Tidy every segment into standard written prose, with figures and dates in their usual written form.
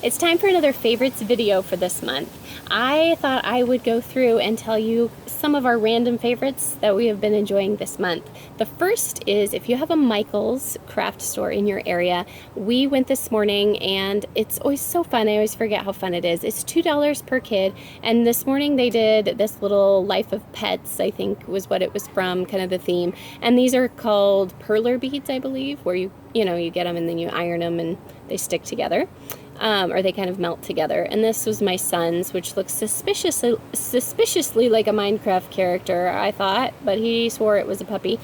It's time for another favorites video for this month. I thought I would go through and tell you some of our random favorites that we have been enjoying this month. The first is if you have a Michael's craft store in your area. We went this morning and it's always so fun. I always forget how fun it is. It's $2 per kid, and this morning they did this little Life of Pets, I think was what it was from, kind of the theme. And these are called perler beads, I believe, where you get them and then you iron them and they stick together. Or they kind of melt together. And this was my son's, which looks suspiciously like a Minecraft character, I thought, but he swore it was a puppy.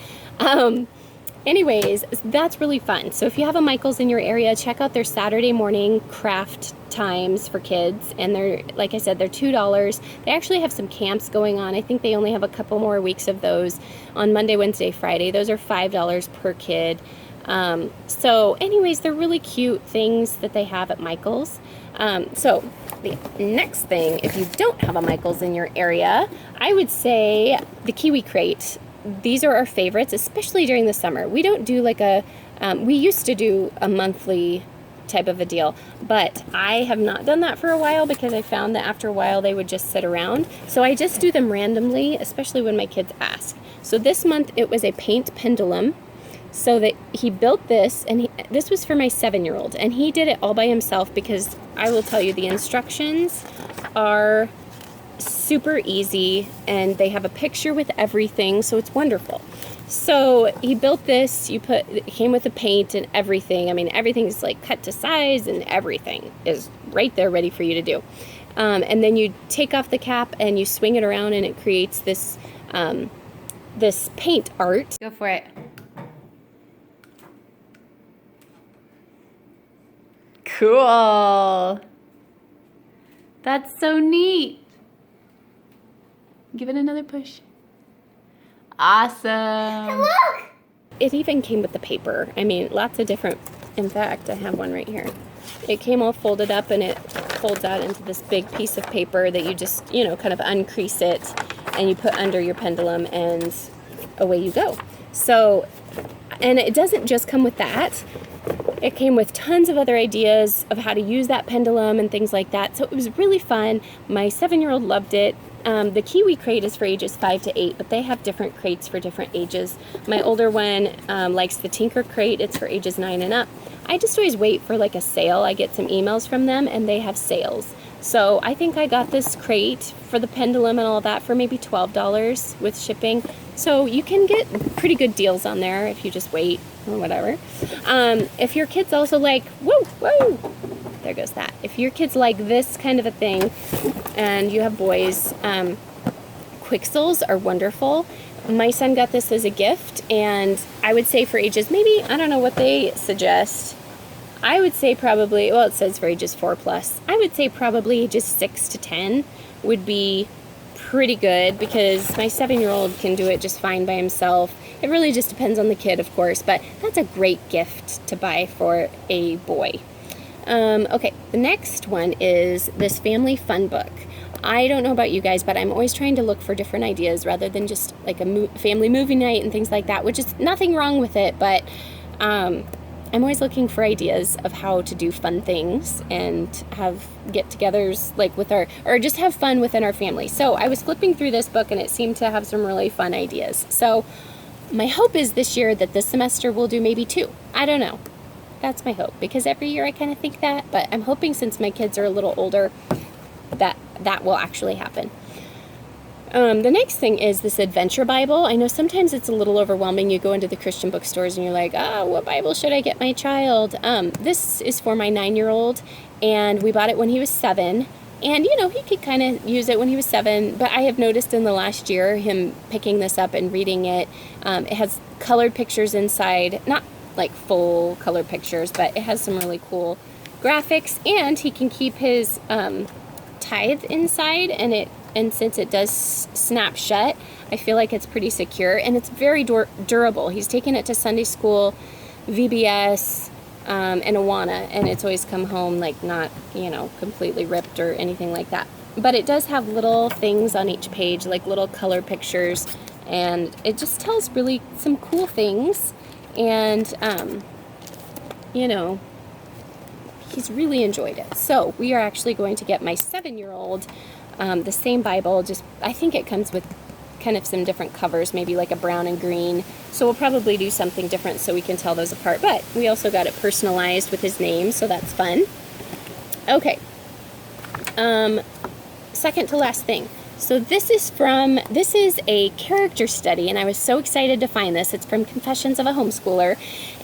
Anyways, that's really fun. So if you have a Michael's in your area, check out their Saturday morning craft times for kids. And they're, like I said, they're $2. They actually have some camps going on. I think they only have a couple more weeks of those on Monday, Wednesday, Friday. Those are $5 per kid. So anyways, they're really cute things that they have at Michael's. So the next thing, if you don't have a Michael's in your area, I would say the Kiwi Crate. These are our favorites, especially during the summer. We don't do like we used to do a monthly type of a deal, but I have not done that for a while because I found that after a while they would just sit around. So I just do them randomly, especially when my kids ask. So this month it was a paint pendulum. So that he built this, and this was for my 7-year-old, and he did it all by himself because I will tell you the instructions are super easy and they have a picture with everything, so it's wonderful. So he built this, it came with the paint and everything. I mean, everything's like cut to size and everything is right there ready for you to do. And then you take off the cap and you swing it around and it creates this, this paint art. Go for it. Cool. That's so neat. Give it another push. Awesome. And look! It even came with the paper. I mean, lots of different, in fact, I have one right here. It came all folded up and it folds out into this big piece of paper that you just, kind of uncrease it and you put under your pendulum and away you go. So, and it doesn't just come with that. It came with tons of other ideas of how to use that pendulum and things like that. So it was really fun. My 7-year-old loved it. The Kiwi Crate is for ages 5 to 8, but they have different crates for different ages. My older one likes the Tinker Crate. It's for ages 9 and up. I just always wait for like a sale. I get some emails from them and they have sales. So I think I got this crate for the pendulum and all that for maybe $12 with shipping. So you can get pretty good deals on there if you just wait or whatever. If your kids also like, whoa, there goes that. If your kids like this kind of a thing and you have boys, Quixels are wonderful. My son got this as a gift, and I would say for ages, maybe, I don't know what they suggest. I would say probably, well, it says for ages 4+. I would say probably ages 6 to 10 would be pretty good because my 7-year-old can do it just fine by himself. It really just depends on the kid, of course, but that's a great gift to buy for a boy. Okay, the next one is this family fun book. I don't know about you guys, but I'm always trying to look for different ideas rather than just like a family movie night and things like that, which is nothing wrong with it, but I'm always looking for ideas of how to do fun things and have get-togethers like or just have fun within our family. So I was flipping through this book and it seemed to have some really fun ideas. So my hope is this year that this semester we'll do maybe 2. I don't know. That's my hope because every year I kind of think that, but I'm hoping since my kids are a little older that will actually happen. The next thing is this adventure Bible. I know sometimes it's a little overwhelming. You go into the Christian bookstores and you're like, what Bible should I get my child? This is for my 9-year-old, and we bought it when he was 7. And, he could kind of use it when he was 7, but I have noticed in the last year him picking this up and reading it. It has colored pictures inside, not like full color pictures, but it has some really cool graphics, and he can keep his tithe inside, and since it does snap shut, I feel like it's pretty secure, and it's very durable. He's taken it to Sunday school, VBS, and Awana, and it's always come home like not, completely ripped or anything like that. But it does have little things on each page, like little color pictures, and it just tells really some cool things. And, He's really enjoyed it. So we are actually going to get my 7-year-old the same Bible. Just, I think it comes with kind of some different covers, maybe like a brown and green. So we'll probably do something different so we can tell those apart. But we also got it personalized with his name, so that's fun. Okay. Second to last thing. So this is a character study, and I was so excited to find this. It's from Confessions of a Homeschooler,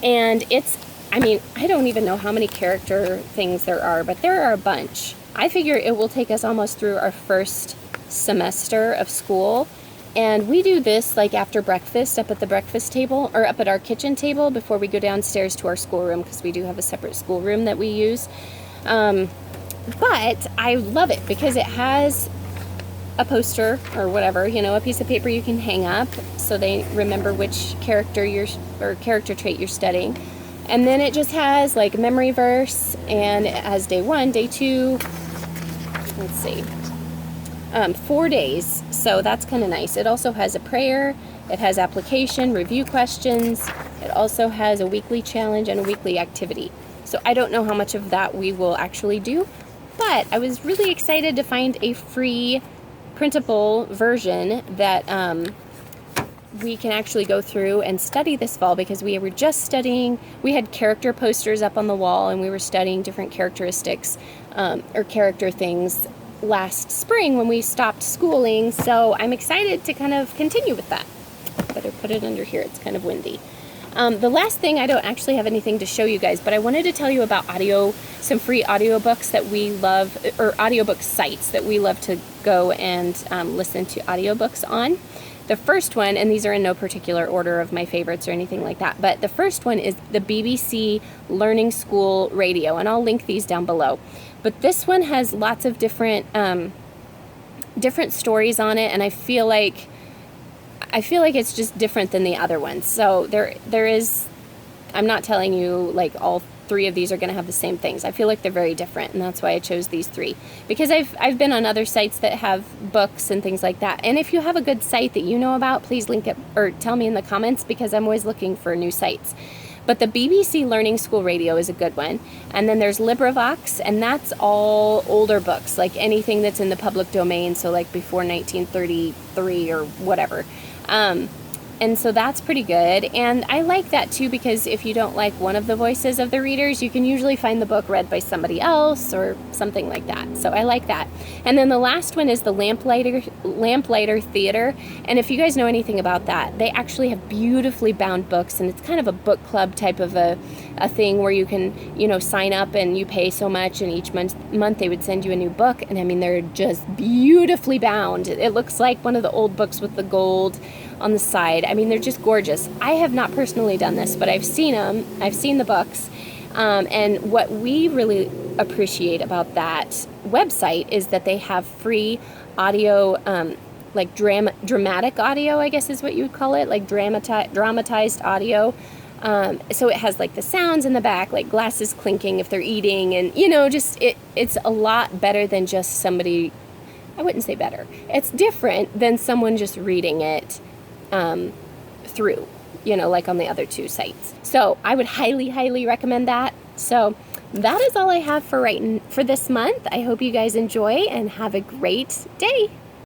and I don't even know how many character things there are, but there are a bunch. I figure it will take us almost through our first semester of school, and we do this like after breakfast up at the breakfast table, or up at our kitchen table before we go downstairs to our schoolroom, because we do have a separate schoolroom that we use. But I love it because it has a poster or whatever, a piece of paper you can hang up so they remember which character character trait you're studying. And then it just has like memory verse, and it has day 1, day 2, let's see, 4 days. So that's kind of nice. It also has a prayer. It has application, review questions. It also has a weekly challenge and a weekly activity. So I don't know how much of that we will actually do, but I was really excited to find a free printable version that we can actually go through and study this fall, because we were just studying, we had character posters up on the wall, and we were studying different characteristics or character things last spring when we stopped schooling. So I'm excited to kind of continue with that. Better put it under here, it's kind of windy. The last thing, I don't actually have anything to show you guys, but I wanted to tell you about some free audiobooks that we love, or audiobook sites that we love to go and listen to audiobooks on. The first one, and these are in no particular order of my favorites or anything like that, but the first one is the BBC Learning School Radio, and I'll link these down below. But this one has lots of different stories on it, and I feel like it's just different than the other ones. So there is, I'm not telling you like all 3 of these are going to have the same things. I feel like they're very different, and that's why I chose these 3. Because I've been on other sites that have books and things like that. And if you have a good site that you know about, please link it or tell me in the comments, because I'm always looking for new sites. But the BBC Learning School Radio is a good one. And then there's LibriVox, and that's all older books, like anything that's in the public domain, so like before 1933 or whatever. And so that's pretty good. And I like that too, because if you don't like one of the voices of the readers, you can usually find the book read by somebody else or something like that. So I like that. And then the last one is the Lamplighter Theater. And if you guys know anything about that, they actually have beautifully bound books, and it's kind of a book club type of a thing where you can, sign up and you pay so much, and each month they would send you a new book. And I mean, they're just beautifully bound. It looks like one of the old books with the gold on the side. I mean, they're just gorgeous. I have not personally done this, but I've seen them. I've seen the books. And what we really appreciate about that website is that they have free audio, like dramatic audio, I guess is what you would call it, like dramatized audio. So it has like the sounds in the back, like glasses clinking if they're eating, and it's a lot better than just somebody, I wouldn't say better. It's different than someone just reading it through, like on the other 2 sites. So I would highly, highly recommend that. So that is all I have for this month. I hope you guys enjoy and have a great day.